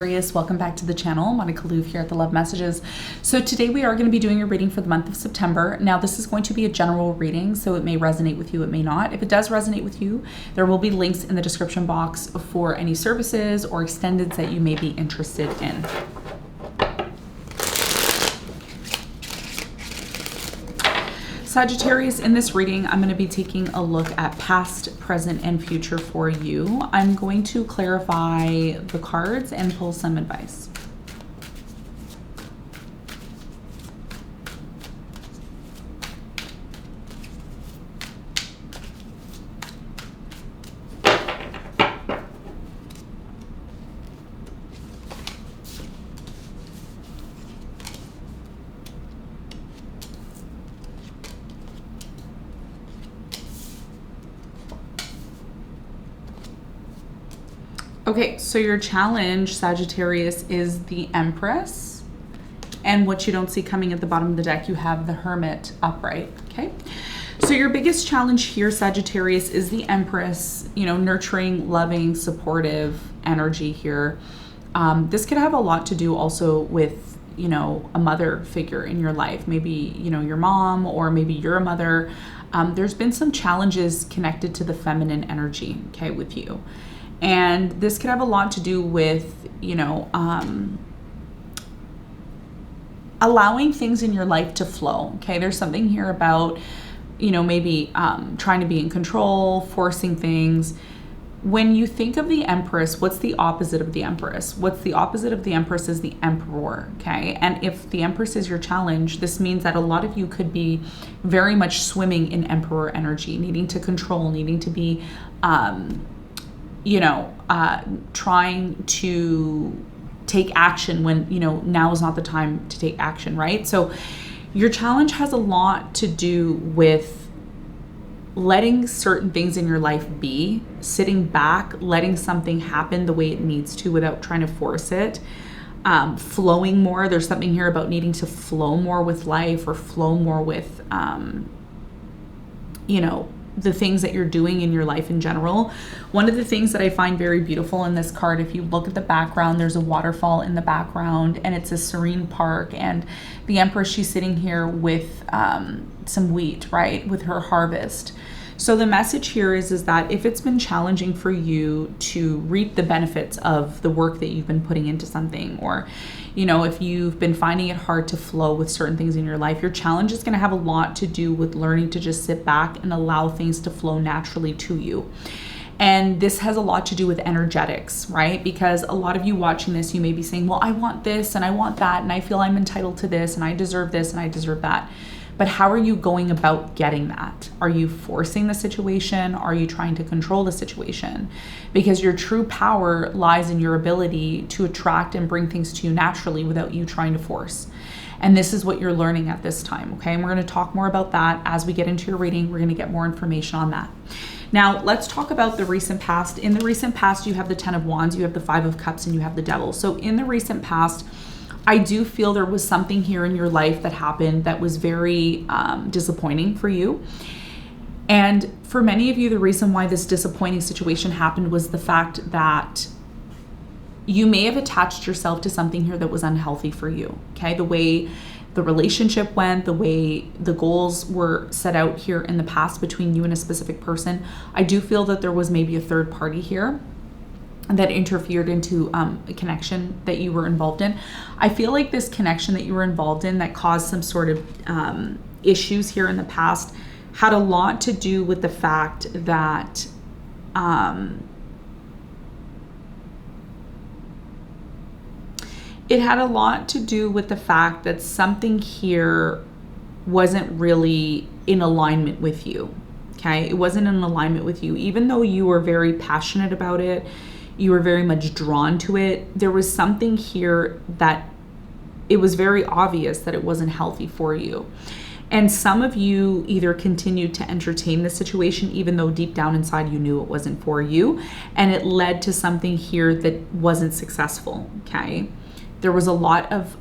Welcome back to the channel. Monica Louv here at the Love Messages. So today we are going to be doing a reading for the month of September. Now this is going to be a general reading, so it may resonate with you, it may not. If it does resonate with you, there will be links in the description box for any services or extendeds that you may be interested in. Sagittarius, in this reading, I'm going to be taking a look at past, present, and future for you. I'm going to clarify the cards and pull some advice. Okay, so your challenge, Sagittarius, is the Empress. And what you don't see coming at the bottom of the deck, you have the Hermit upright, okay? So your biggest challenge here, Sagittarius, is the Empress, you know, nurturing, loving, supportive energy here. This could have a lot to do also with, you know, a mother figure in your life. Maybe, you know, your mom, or maybe you're a mother. There's been some challenges connected to the feminine energy, okay, with you. And this could have a lot to do with, you know, allowing things in your life to flow, okay? There's something here about, you know, maybe trying to be in control, forcing things. When you think of the Empress, what's the opposite of the Empress? What's the opposite of the Empress is the Emperor, okay? And if the Empress is your challenge, this means that a lot of you could be very much swimming in Emperor energy, needing to control, needing to be, you know, trying to take action when, you know, now is not the time to take action, right? So your challenge has a lot to do with letting certain things in your life be, sitting back, letting something happen the way it needs to without trying to force it, flowing more. There's something here about needing to flow more with life, or flow more with, you know, the things that you're doing in your life in general. One of the things that I find very beautiful in this card, if you look at the background, there's a waterfall in the background, and it's a serene park, and the Empress, she's sitting here with some wheat, right, with her harvest. So the message here is that if it's been challenging for you to reap the benefits of the work that you've been putting into something, or, you know, if you've been finding it hard to flow with certain things in your life, your challenge is going to have a lot to do with learning to just sit back and allow things to flow naturally to you. And this has a lot to do with energetics, right? Because a lot of you watching this, you may be saying, well, I want this and I want that, and I feel I'm entitled to this, and I deserve this and I deserve that. But how are you going about getting that? Are you forcing the situation? Are you trying to control the situation? Because your true power lies in your ability to attract and bring things to you naturally without you trying to force. And this is what you're learning at this time, okay? And we're going to talk more about that as we get into your reading. We're going to get more information on that. Now, let's talk about the recent past. In the recent past, you have the Ten of Wands, you have the Five of Cups, and you have the Devil. So in the recent past, I do feel there was something here in your life that happened that was very disappointing for you. And for many of you, the reason why this disappointing situation happened was the fact that you may have attached yourself to something here that was unhealthy for you, okay? The way the relationship went, the way the goals were set out here in the past between you and a specific person. I do feel that there was maybe a third party here that interfered into a connection that you were involved in. I feel like this connection that you were involved in that caused some sort of issues here in the past had a lot to do with the fact that it had a lot to do with the fact that something here wasn't really in alignment with you, okay? It wasn't in alignment with you. Even though you were very passionate about it, you were very much drawn to it, there was something here that it was very obvious that it wasn't healthy for you. And some of you either continued to entertain the situation even though deep down inside you knew it wasn't for you, and it led to something here that wasn't successful, okay? There was a lot of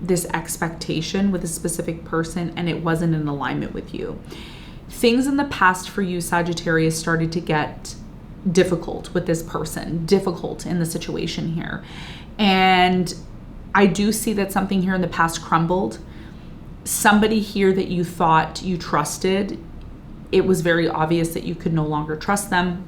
this expectation with a specific person, and it wasn't in alignment with you. Things in the past for you, Sagittarius, started to get difficult with this person, difficult in the situation here. And I do see that something here in the past crumbled. Somebody here that you thought you trusted, it was very obvious that you could no longer trust them.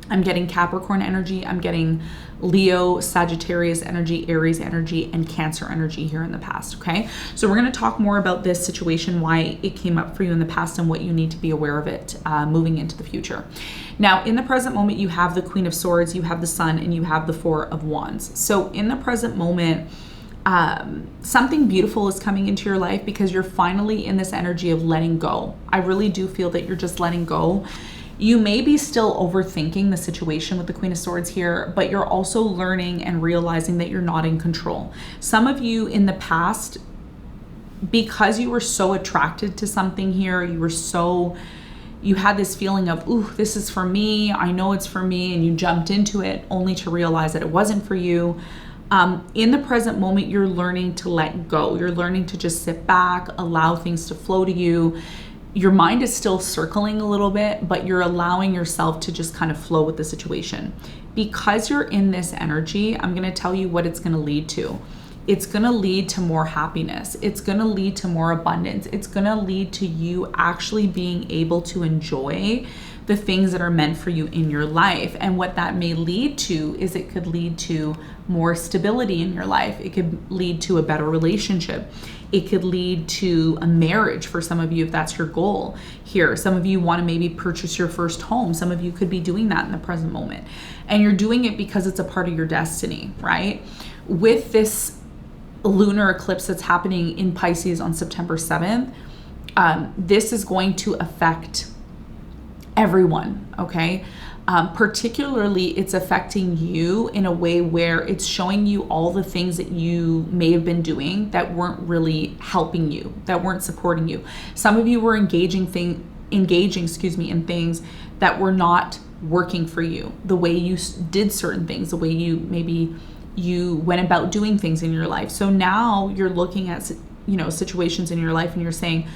I'm getting Capricorn energy. I'm getting Leo, Sagittarius energy, Aries energy, and Cancer energy here in the past, okay? So we're going to talk more about this situation, why it came up for you in the past, and what you need to be aware of it moving into the future. Now, in the present moment, you have the Queen of Swords, you have the Sun, and you have the Four of Wands. So in the present moment, something beautiful is coming into your life because you're finally in this energy of letting go. I really do feel that you're just letting go. You may be still overthinking the situation with the Queen of Swords here, but you're also learning and realizing that you're not in control. Some of you in the past, because you were so attracted to something here, you had this feeling of, ooh, this is for me, I know it's for me, and you jumped into it only to realize that it wasn't for you. In the present moment, you're learning to let go. You're learning to just sit back, allow things to flow to you. Your mind is still circling a little bit, but you're allowing yourself to just kind of flow with the situation. Because you're in this energy, I'm going to tell you what it's going to lead to. It's going to lead to more happiness. It's going to lead to more abundance. It's going to lead to you actually being able to enjoy the things that are meant for you in your life. And what that may lead to is it could lead to more stability in your life. It could lead to a better relationship. It could lead to a marriage for some of you if that's your goal here. Some of you want to maybe purchase your first home. Some of you could be doing that in the present moment. And you're doing it because it's a part of your destiny, right? With this lunar eclipse that's happening in Pisces on September 7th, this is going to affect everyone, okay? Particularly, it's affecting you in a way where it's showing you all the things that you may have been doing that weren't really helping you, that weren't supporting you. Some of you were engaging in things that were not working for you. The way you did certain things, the way you went about doing things in your life. So now you're looking at, situations in your life and you're saying,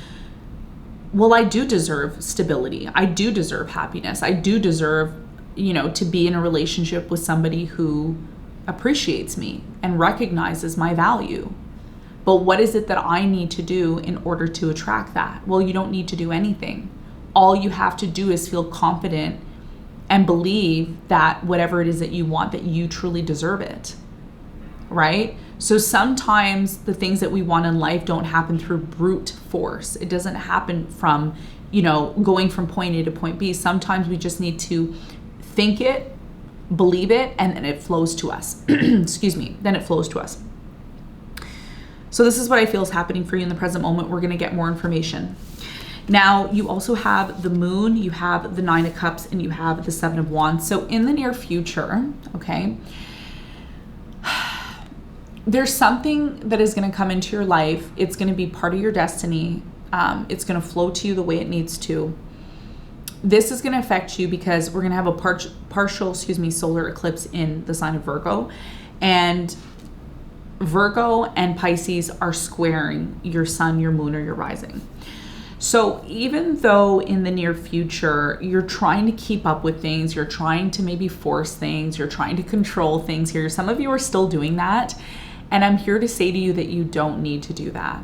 well, I do deserve stability. I do deserve happiness. I do deserve, to be in a relationship with somebody who appreciates me and recognizes my value. But what is it that I need to do in order to attract that? Well, you don't need to do anything. All you have to do is feel confident and believe that whatever it is that you want, that you truly deserve it, right? So sometimes the things that we want in life don't happen through brute force. It doesn't happen from, going from point A to point B. Sometimes we just need to think it, believe it, and then it flows to us. Then it flows to us. So this is what I feel is happening for you in the present moment. We're going to get more information. Now, you also have the Moon, you have the Nine of Cups, and you have the Seven of Wands. So in the near future, okay, there's something that is going to come into your life. It's going to be part of your destiny. It's going to flow to you the way it needs to. This is going to affect you because we're going to have a partial solar eclipse in the sign of Virgo. And Virgo and Pisces are squaring your sun, your moon, or your rising. So even though in the near future, you're trying to keep up with things, you're trying to maybe force things, you're trying to control things here. Some of you are still doing that. And I'm here to say to you that you don't need to do that.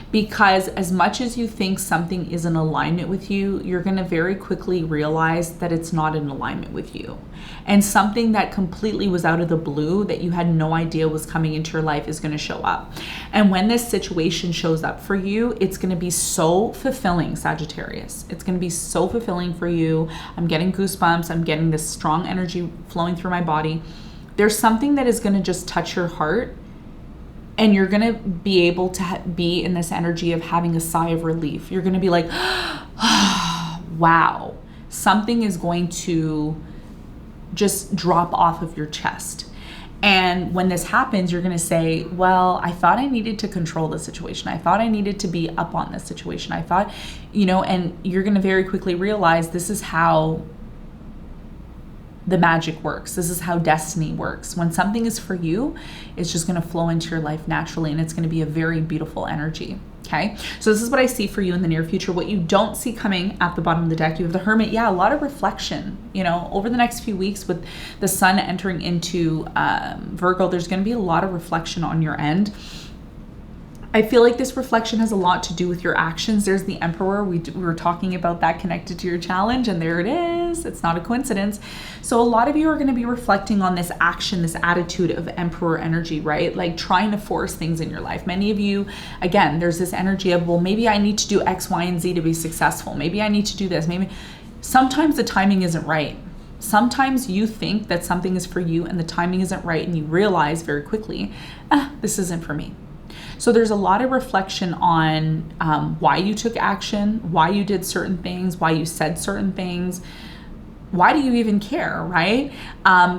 Because as much as you think something is in alignment with you, you're going to very quickly realize that it's not in alignment with you. And something that completely was out of the blue that you had no idea was coming into your life is going to show up. And when this situation shows up for you, it's going to be so fulfilling, Sagittarius. It's going to be so fulfilling for you. I'm getting goosebumps. I'm getting this strong energy flowing through my body. There's something that is going to just touch your heart. And you're going to be able to be in this energy of having a sigh of relief. You're going to be like, wow, something is going to just drop off of your chest. And when this happens, you're going to say, well, I thought I needed to control the situation. I thought I needed to be up on this situation. I thought, and you're going to very quickly realize this is how the magic works. This is how destiny works. When something is for you, it's just going to flow into your life naturally, and it's going to be a very beautiful energy. Okay, so this is what I see for you in the near future. What you don't see coming at the bottom of the deck, you have the Hermit. Yeah, a lot of reflection, you know, over the next few weeks with the sun entering into Virgo, there's going to be a lot of reflection on your end. I feel like this reflection has a lot to do with your actions. There's the Emperor. We were talking about that connected to your challenge, and there it is. It's not a coincidence. So a lot of you are going to be reflecting on this action, this attitude of Emperor energy, right? Like trying to force things in your life. Many of you, again, there's this energy of, well, maybe I need to do X, Y, and Z to be successful. Maybe I need to do this. Maybe sometimes the timing isn't right. Sometimes you think that something is for you and the timing isn't right, and you realize very quickly, this isn't for me. So there's a lot of reflection on why you took action, why you did certain things, why you said certain things. Why do you even care, right?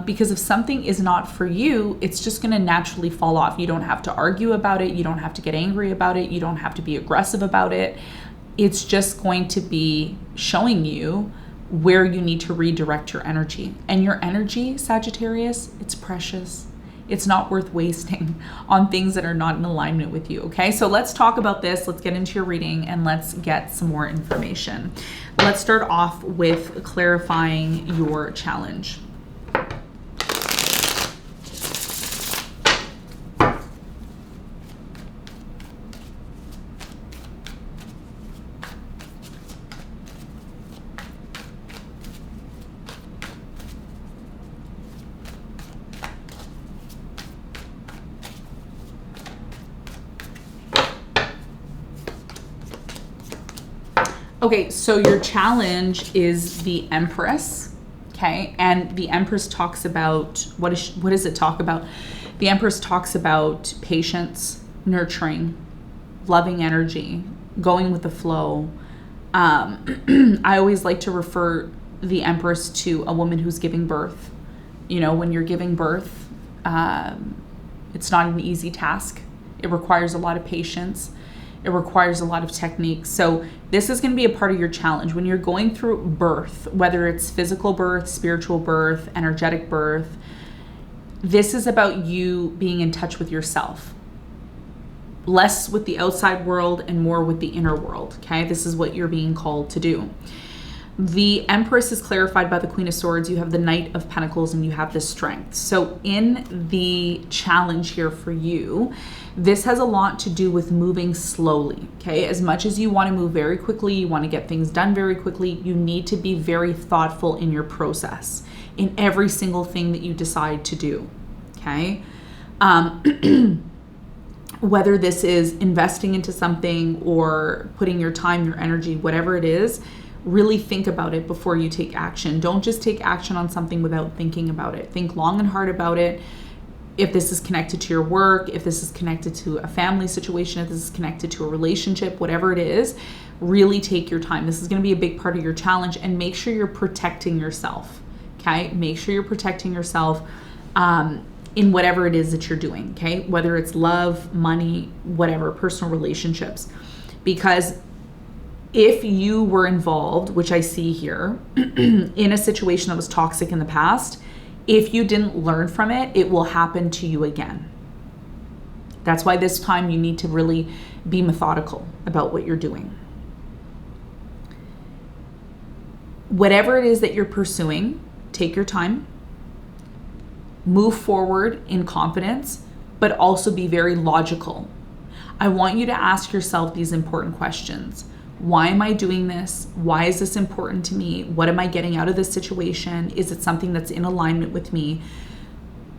Because if something is not for you, it's just going to naturally fall off. You don't have to argue about it. You don't have to get angry about it. You don't have to be aggressive about it. It's just going to be showing you where you need to redirect your energy. And your energy, Sagittarius, it's precious. It's not worth wasting on things that are not in alignment with you, okay? So let's talk about this. Let's get into your reading and let's get some more information. Let's start off with clarifying your challenge. Okay, so your challenge is the Empress, okay? And the Empress talks about, what does it talk about? The Empress talks about patience, nurturing, loving energy, going with the flow. I always like to refer the Empress to a woman who's giving birth. You know, when you're giving birth, it's not an easy task. It requires a lot of patience. It requires a lot of technique. So this is going to be a part of your challenge. When you're going through birth, whether it's physical birth, spiritual birth, energetic birth, this is about you being in touch with yourself. Less with the outside world and more with the inner world, okay? This is what you're being called to do. The Empress is clarified by the Queen of Swords. You have the Knight of Pentacles and you have the Strength. So in the challenge here for you, this has a lot to do with moving slowly, okay? As much as you want to move very quickly, you want to get things done very quickly, you need to be very thoughtful in your process, in every single thing that you decide to do, okay? Whether this is investing into something or putting your time, your energy, whatever it is, really think about it before you take action. Don't just take action on something without thinking about it. Think long and hard about it. If this is connected to your work, if this is connected to a family situation, if this is connected to a relationship, whatever it is, really take your time. This is going to be a big part of your challenge, and make sure you're protecting yourself, okay? Make sure you're protecting yourself in whatever it is that you're doing, okay? Whether it's love, money, whatever, personal relationships. Because if you were involved, which I see here, in a situation that was toxic in the past, if you didn't learn from it, it will happen to you again. That's why this time you need to really be methodical about what you're doing. Whatever it is that you're pursuing, take your time, move forward in confidence, but also be very logical. I want you to ask yourself these important questions. Why am I doing this? Why is this important to me? What am I getting out of this situation? Is it something that's in alignment with me?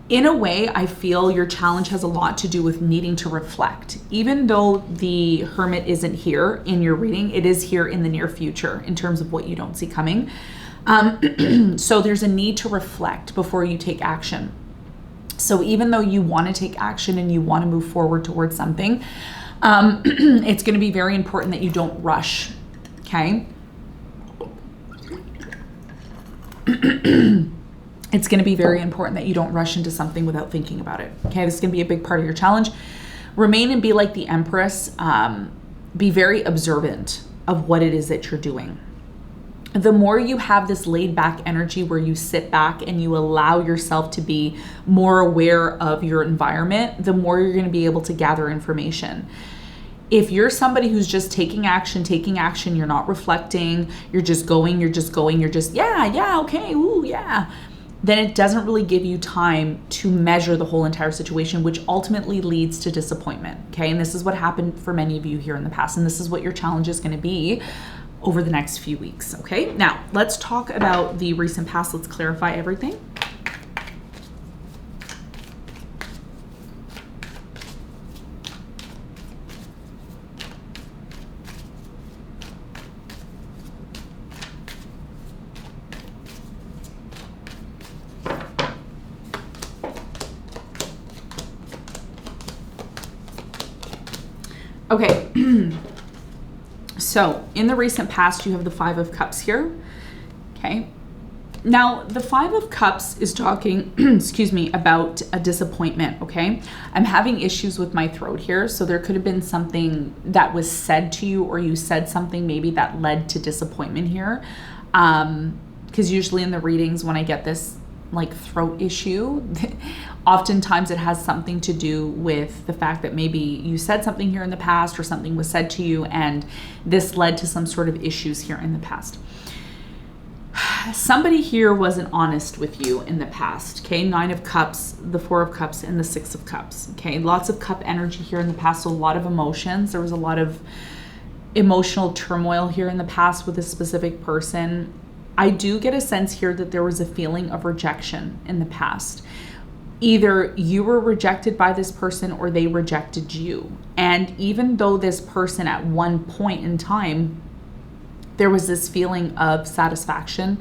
In a way, I feel your challenge has a lot to do with needing to reflect. Even though the Hermit isn't here in your reading, it is here in the near future in terms of what you don't see coming. So there's a need to reflect before you take action. So even though you want to take action and you want to move forward towards something, it's going to be very important that you don't rush, okay? It's going to be very important that you don't rush into something without thinking about it, okay? This is going to be a big part of your challenge. Remain and be like the Empress. Be very observant of what it is that you're doing. The more you have this laid back energy where you sit back and you allow yourself to be more aware of your environment, the more you're going to be able to gather information. If you're somebody who's just taking action, you're not reflecting, you're just going, you're just, yeah, okay, ooh, yeah, then it doesn't really give you time to measure the whole entire situation, which ultimately leads to disappointment, okay? And this is what happened for many of you here in the past, and this is what your challenge is going to be over the next few weeks, okay? Now, let's talk about the recent past. Let's clarify everything. Okay, so in the recent past, you have the Five of Cups here, okay? Now, the Five of Cups is talking, excuse me, about a disappointment, okay? I'm having issues with my throat here, so there could have been something that was said to you, or you said something maybe that led to disappointment here. Because usually in the readings, when I get this like throat issue, oftentimes it has something to do with the fact that maybe you said something here in the past, or something was said to you, and this led to some sort of issues here in the past. Somebody here wasn't honest with you in the past, okay? Nine of Cups, the Four of Cups, and the Six of Cups, okay? Lots of cup energy here in the past, so a lot of emotions. There was a lot of emotional turmoil here in the past with a specific person. I do get a sense here that there was a feeling of rejection in the past. Either you were rejected by this person or they rejected you. And even though this person at one point in time, there was this feeling of satisfaction,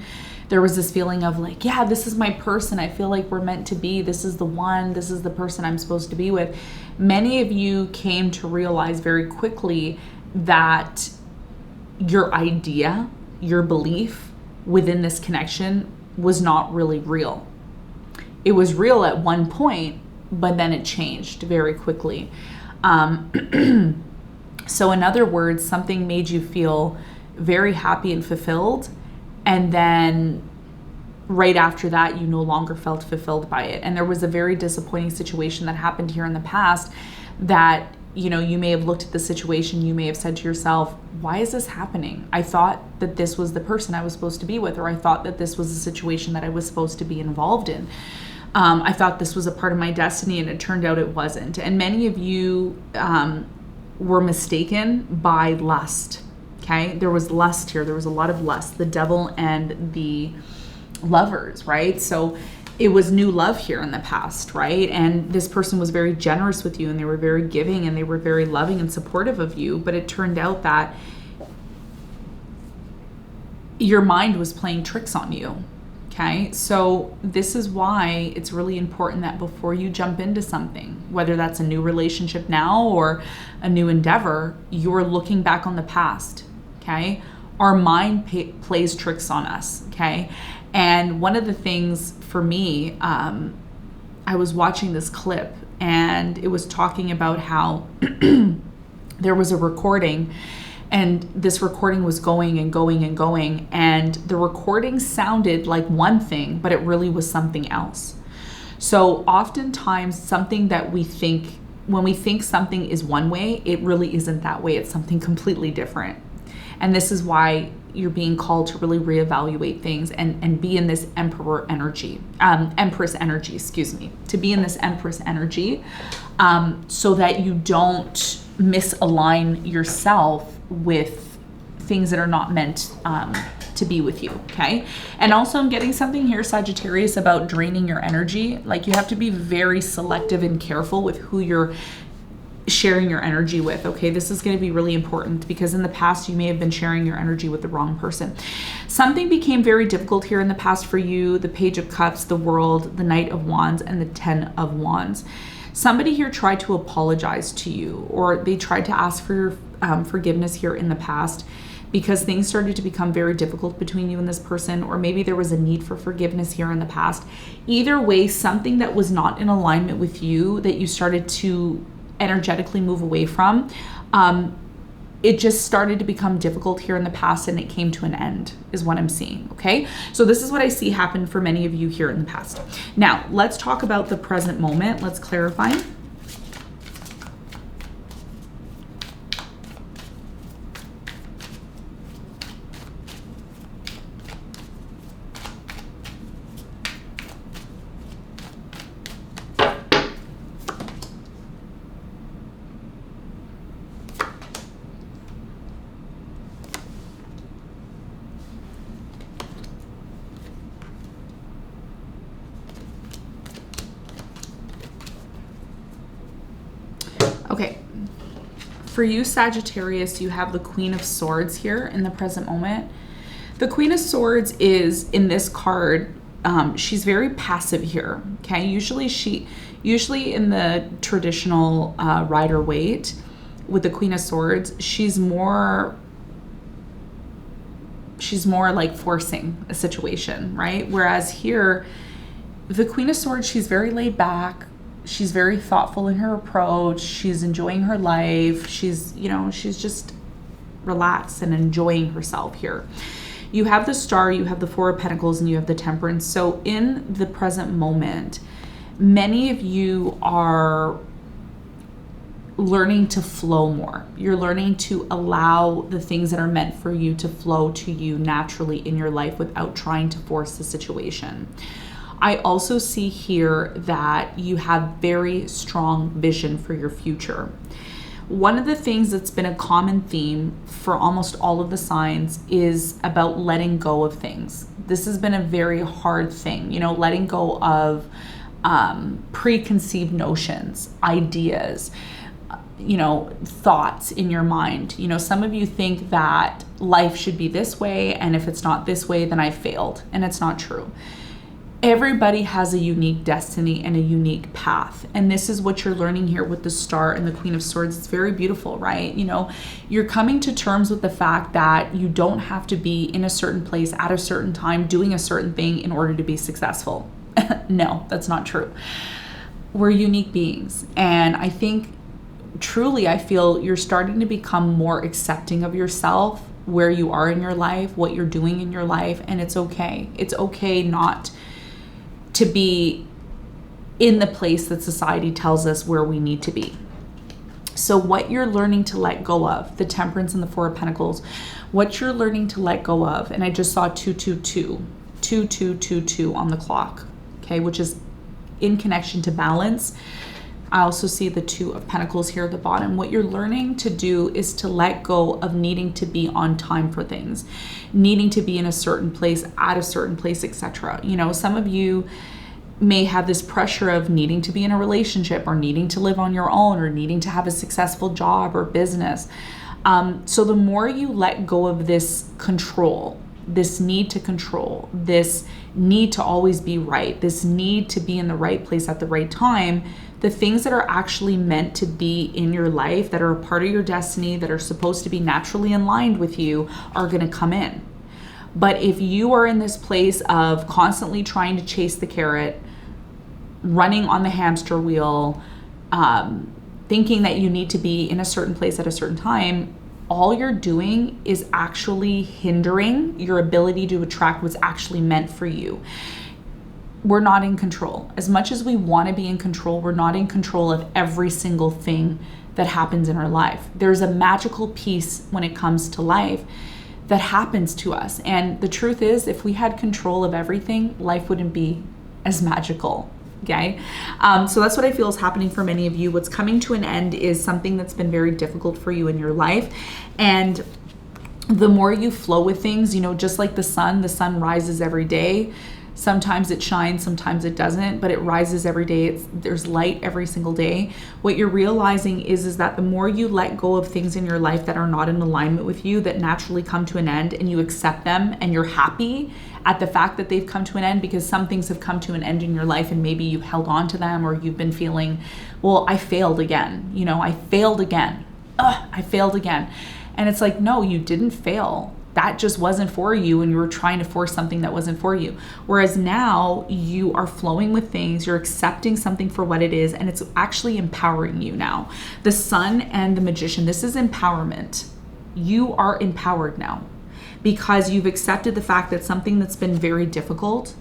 there was this feeling of like, yeah, this is my person. I feel like we're meant to be. This is the one. This is the person I'm supposed to be with. Many of you came to realize very quickly that your idea, your belief within this connection was not really real. It was real at one point, but then it changed very quickly. So in other words, something made you feel very happy and fulfilled, and then right after that, you no longer felt fulfilled by it. And there was a very disappointing situation that happened here in the past that, you know, you may have looked at the situation, you may have said to yourself, why is this happening? I thought that this was the person I was supposed to be with, or I thought that this was a situation that I was supposed to be involved in. I thought this was a part of my destiny, and it turned out it wasn't. And many of you were mistaken by lust, okay? There was lust here. There was a lot of lust, the Devil and the Lovers, right? So it was new love here in the past, right? And this person was very generous with you, and they were very giving, and they were very loving and supportive of you. But it turned out that your mind was playing tricks on you, okay? So this is why it's really important that before you jump into something, whether that's a new relationship now or a new endeavor, you're looking back on the past, okay? Our mind plays tricks on us, okay? And one of the things for me, I was watching this clip, and it was talking about how there was a recording, and this recording was going and going and going, and the recording sounded like one thing, but it really was something else. So oftentimes something that we think, when we think something is one way, it really isn't that way. It's something completely different. And this is why you're being called to really reevaluate things and be in this Empress energy, to be in this Empress energy, so that you don't misalign yourself with things that are not meant to be with you, okay? And also I'm getting something here, Sagittarius, about draining your energy. Like, you have to be very selective and careful with who you're sharing your energy with, okay? This is going to be really important, because in the past you may have been sharing your energy with the wrong person. Something became very difficult here in the past for you: the Page of Cups, the World, the Knight of Wands, and the Ten of Wands. Somebody here tried to apologize to you, or they tried to ask for your forgiveness here in the past, because things started to become very difficult between you and this person, or maybe there was a need for forgiveness here in the past. Either way, something that was not in alignment with you, that you started to energetically move away from, it just started to become difficult here in the past, and it came to an end, is what I'm seeing, okay? So this is what I see happen for many of you here in the past. Now, let's talk about the present moment. Let's clarify. Okay. For you, Sagittarius, you have the Queen of Swords here in the present moment. The Queen of Swords is, in this card, she's very passive here, okay? Usually in the traditional Rider-Waite, with the Queen of Swords, she's more like forcing a situation, right? Whereas here, the Queen of Swords, she's very laid back. She's very thoughtful in her approach. She's enjoying her life. She's just relaxed and enjoying herself here. You have the Star, you have the Four of Pentacles, and you have the Temperance. So in the present moment, many of you are learning to flow more. You're learning to allow the things that are meant for you to flow to you naturally in your life without trying to force the situation. I also see here that you have very strong vision for your future. One of the things that's been a common theme for almost all of the signs is about letting go of things. This has been a very hard thing, letting go of preconceived notions, ideas, thoughts in your mind. Some of you think that life should be this way, and if it's not this way, then I failed, and it's not true. Everybody has a unique destiny and a unique path. And this is what you're learning here with the Star and the Queen of Swords. It's very beautiful, right? You're coming to terms with the fact that you don't have to be in a certain place at a certain time doing a certain thing in order to be successful. No, that's not true. We're unique beings. And I think truly, I feel you're starting to become more accepting of yourself, where you are in your life, what you're doing in your life. And it's okay. It's okay not to be in the place that society tells us where we need to be. So what you're learning to let go of, the Temperance and the Four of Pentacles, what you're learning to let go of, and I just saw 2222 on the clock, okay, which is in connection to balance. I also see the Two of Pentacles here at the bottom. What you're learning to do is to let go of needing to be on time for things, needing to be in a certain place, at a certain place, etc. Some of you may have this pressure of needing to be in a relationship or needing to live on your own or needing to have a successful job or business. So the more you let go of this control, this need to control, this need to always be right, this need to be in the right place at the right time, the things that are actually meant to be in your life, that are a part of your destiny, that are supposed to be naturally aligned with you, are going to come in. But if you are in this place of constantly trying to chase the carrot, running on the hamster wheel, thinking that you need to be in a certain place at a certain time, all you're doing is actually hindering your ability to attract what's actually meant for you. We're not in control. As much as we want to be in control, we're not in control of every single thing that happens in our life. There's a magical piece when it comes to life that happens to us. And the truth is, if we had control of everything, life wouldn't be as magical. Okay. So that's what I feel is happening for many of you. What's coming to an end is something that's been very difficult for you in your life. And the more you flow with things, just like the sun rises every day. Sometimes it shines, sometimes it doesn't, but it rises every day. There's light every single day. What you're realizing is that the more you let go of things in your life that are not in alignment with you, that naturally come to an end, and you accept them and you're happy at the fact that they've come to an end, because some things have come to an end in your life and maybe you've held on to them, or you've been feeling, well, I failed again. I failed again. I failed again. And it's like, no, you didn't fail. That just wasn't for you, and you were trying to force something that wasn't for you. Whereas now you are flowing with things, you're accepting something for what it is, and it's actually empowering you now. The Sun and the Magician, this is empowerment. You are empowered now because you've accepted the fact that something that's been very difficult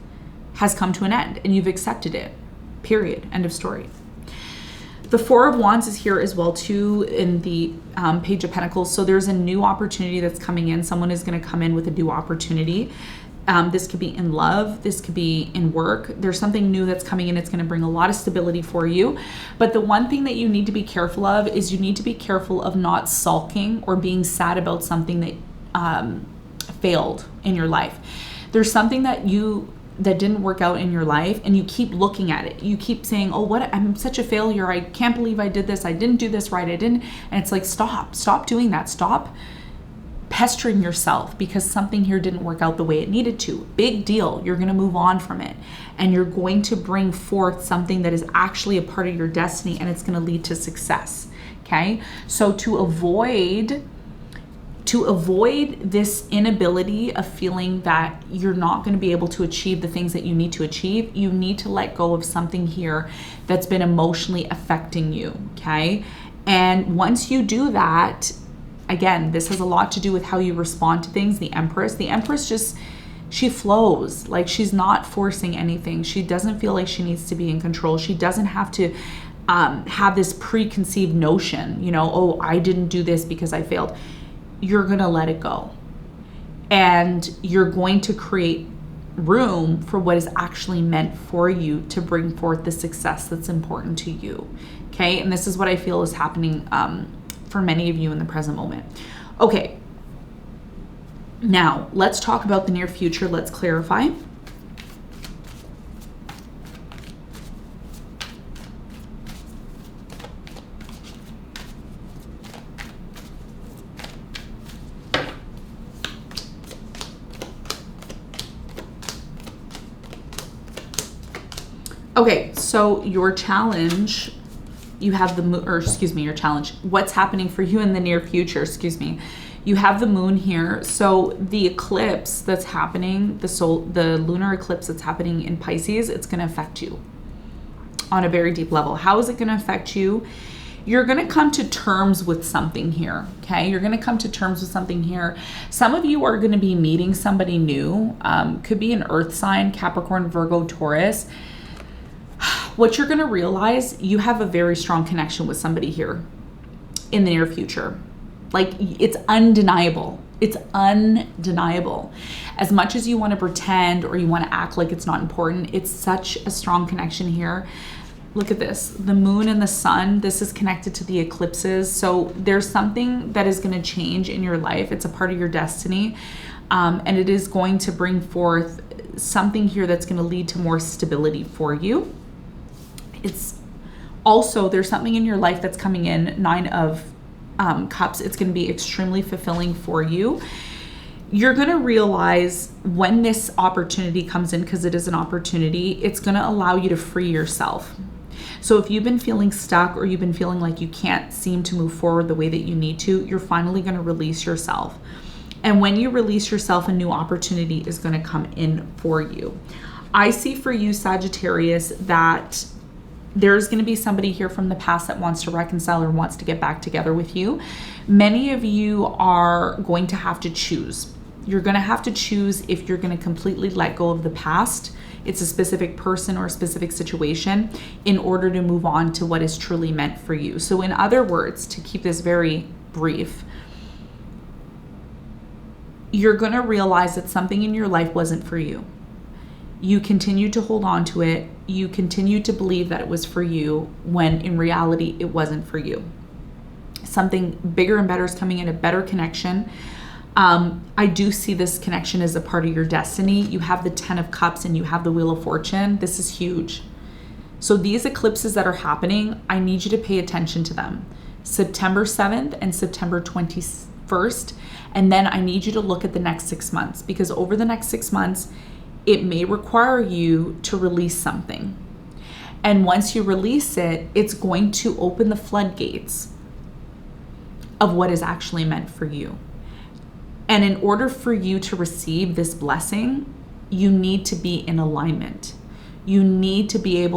has come to an end, and you've accepted it. Period. End of story. The Four of Wands is here as well too in the Page of Pentacles. So there's a new opportunity that's coming in. Someone is going to come in with a new opportunity. This could be in love. This could be in work. There's something new that's coming in. It's going to bring a lot of stability for you. But the one thing that you need to be careful of is you need to be careful of not sulking or being sad about something that failed in your life. There's something that you that didn't work out in your life, and you keep looking at it. You keep saying, oh, I'm such a failure. I can't believe I did this. I didn't do this right. And it's like, stop doing that. Stop pestering yourself because something here didn't work out the way it needed to. Big deal. You're going to move on from it, and you're going to bring forth something that is actually a part of your destiny, and it's going to lead to success. Okay. So to avoid this inability of feeling that you're not going to be able to achieve the things that you need to achieve, you need to let go of something here that's been emotionally affecting you, okay? And once you do that, again, this has a lot to do with how you respond to things. The Empress just, she flows. Like, she's not forcing anything. She doesn't feel like she needs to be in control. She doesn't have to have this preconceived notion, oh, I didn't do this because I failed. You're going to let it go, and you're going to create room for what is actually meant for you to bring forth the success that's important to you. Okay. And this is what I feel is happening for many of you in the present moment. Okay. Now let's talk about the near future. Let's clarify. Okay, so your challenge, you have the moon, your challenge, what's happening for you in the near future, you have the moon here. So the eclipse that's happening, the lunar eclipse that's happening in Pisces, it's going to affect you on a very deep level. How is it going to affect you? You're going to come to terms with something here, okay? You're going to come to terms with something here. Some of you are going to be meeting somebody new, could be an earth sign, Capricorn, Virgo, Taurus. What you're going to realize, you have a very strong connection with somebody here in the near future. Like, it's undeniable. It's undeniable. As much as you want to pretend or you want to act like it's not important, it's such a strong connection here. Look at this, the moon and the sun, this is connected to the eclipses. So there's something that is going to change in your life. It's a part of your destiny. And it is going to bring forth something here that's going to lead to more stability for you. It's also, there's something in your life that's coming in, 9 of Cups. It's going to be extremely fulfilling for you. You're going to realize when this opportunity comes in, because it is an opportunity, it's going to allow you to free yourself. So if you've been feeling stuck or you've been feeling like you can't seem to move forward the way that you need to, you're finally going to release yourself. And when you release yourself, a new opportunity is going to come in for you. I see for you, Sagittarius, that there's going to be somebody here from the past that wants to reconcile or wants to get back together with you. Many of you are going to have to choose. You're going to have to choose if you're going to completely let go of the past. It's a specific person or a specific situation in order to move on to what is truly meant for you. So in other words, to keep this very brief, you're going to realize that something in your life wasn't for you. You continue to hold on to it. You continue to believe that it was for you when in reality it wasn't for you. Something bigger and better is coming in, a better connection. I do see this connection as a part of your destiny. You have the 10 of Cups and you have the Wheel of Fortune. This is huge. So these eclipses that are happening, I need you to pay attention to them. September 7th and September 21st. And then I need you to look at the next 6 months, because over the next 6 months, it may require you to release something. And once you release it, it's going to open the floodgates of what is actually meant for you. And in order for you to receive this blessing, you need to be in alignment. You need to be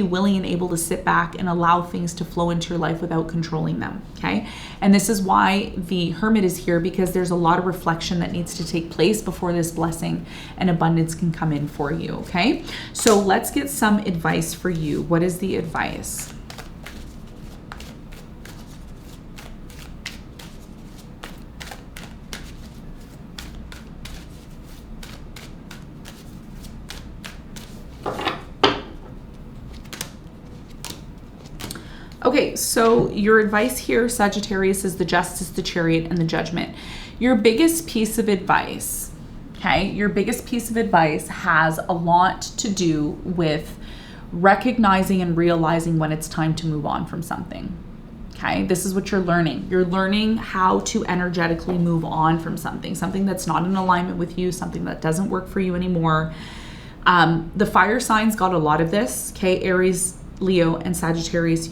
willing and able to sit back and allow things to flow into your life without controlling them, okay? And this is why the Hermit is here, because there's a lot of reflection that needs to take place before this blessing and abundance can come in for you, okay? So let's get some advice for you. What is the advice? Okay, so your advice here, Sagittarius, is the Justice, the Chariot, and the Judgment. Your biggest piece of advice Okay, your biggest piece of advice has a lot to do with recognizing and realizing when it's time to move on from something. Okay, this is what you're learning. You're learning how to energetically move on from something that's not in alignment with you, something that doesn't work for you anymore. The fire signs got a lot of this. Okay, Aries, Leo, and Sagittarius.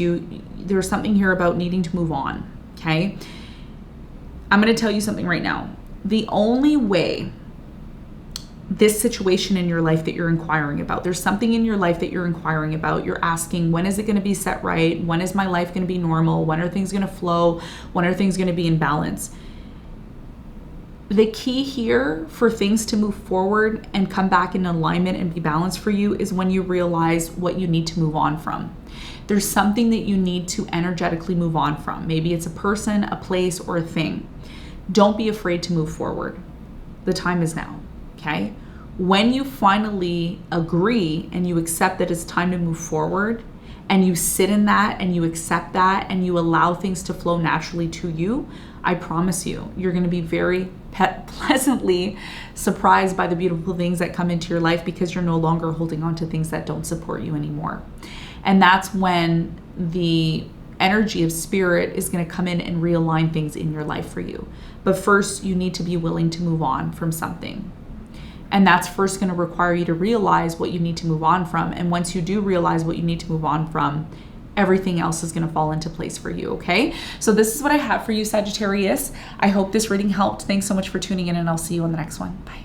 There's something here about needing to move on. Okay, I'm going to tell you something right now. The only way this situation in your life that you're inquiring about, there's something in your life that you're inquiring about. You're asking, when is it going to be set right? When is my life going to be normal? When are things going to flow? When are things going to be in balance? The key here for things to move forward and come back in alignment and be balanced for you is when you realize what you need to move on from. There's something that you need to energetically move on from. Maybe it's a person, a place, or a thing. Don't be afraid to move forward. The time is now. Okay? When you finally agree and you accept that it's time to move forward, and you sit in that and you accept that and you allow things to flow naturally to you, I promise you're going to be very pleasantly surprised by the beautiful things that come into your life, because you're no longer holding on to things that don't support you anymore. And that's when the energy of spirit is going to come in and realign things in your life for you. But first, you need to be willing to move on from something. And that's first going to require you to realize what you need to move on from. And once you do realize what you need to move on from, everything else is going to fall into place for you, okay? So this is what I have for you, Sagittarius. I hope this reading helped. Thanks so much for tuning in, and I'll see you on the next one. Bye.